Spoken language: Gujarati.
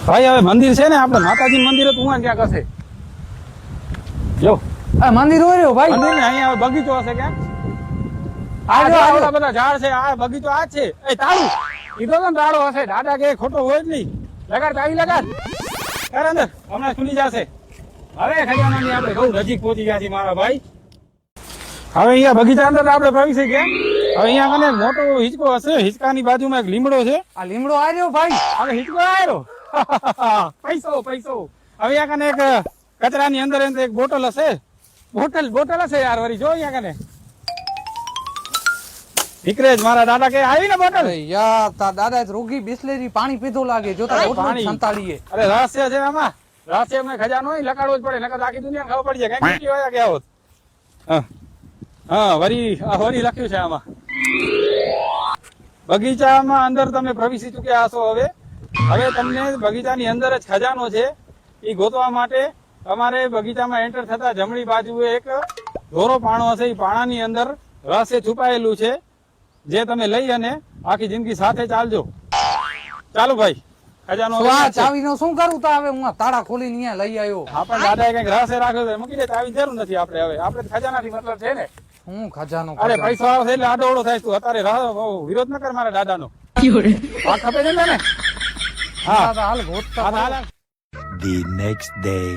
ભાઈ હવે મંદિર છે ને આપણે માતાજી મંદિર હતું હું ક્યાંક હશે જો આ મંદિર હોય રહ્યો ભાઈ મંદિર ને અહીંયા હવે બગીચો હશે ક્યાંક આ બધા ઝાડ છે આ બગીચો આ છે એ તાળું કીધો તો ને તાળો હશે દાદા કે ખોટો હોય જ નહીં લગાડ તાળી લગાડ કર અંદર હમણાં ખુલી જશે હવે ખજાનાની આપણે બહુ નજીક પહોંચી ગયા છીએ મારા ભાઈ હવે અહીંયા બગીચા અંદર આપણે પ્રવેશી ગયા હવે અહીંયા કને મોટો હિંચકો હશે હિંચકાની બાજુમાં એક લીમડો છે આ લીમડો આ રહ્યો ભાઈ હવે હિંચકો આવ્યો પૈસો પૈસો હવે અહીંયા કને એક કચરાની અંદર એક બોટલ હશે બોટલ હશે યાર વરી જો અહીંયા કને દીકરે જ મારા દાદા કે આવી ને બોટલ અરે યાર તા દાદા રોગી બિસ્લેરી પાણી પીધો લાગે જો તા પાણી સંતાડીએ અરે રહસ્ય છે આમાં રહસ્યમાં ખજાનો હોય લગાડવો જ પડે નકર આખી દુનિયા ખબર પડી જાય કઈ વાયા ગયા હોત હા વરી લખ્યું છે આમાં બગીચામાં અંદર તમે પ્રવેશી ચુક્યા હશો હવે તમને બગીચાની અંદર જ ખજાનો છે એ ગોતવા માટે તમારે બગીચામાં એન્ટર થતા જમણી બાજુએ એક દોરો પાણો હશે એ પાણાની અંદર રહસ્ય છુપાયેલું છે જે તમે લઈ અને આખી જિંદગી સાથે ચાલજો ચાલો ભાઈ ખજાનો ચાવી નો શું કરું તો હવે હું તાળા ખોલીને અહીંયા લઈ આવ્યો આપણ દાદાએ કઈક રહસ્ય રાખ્યો છે મૂકી દે ચાવી જરૂર નથી આપણે ખજાનાથી મતલબ છે ને હું ખજાનો અરે પૈસો આવશે એટલે આડોડો થાય તું અત્યારે વિરોધ ન કર મારા દાદાનો આ ખપે છે ને હા હાલ ગોતતા હાલ The next day.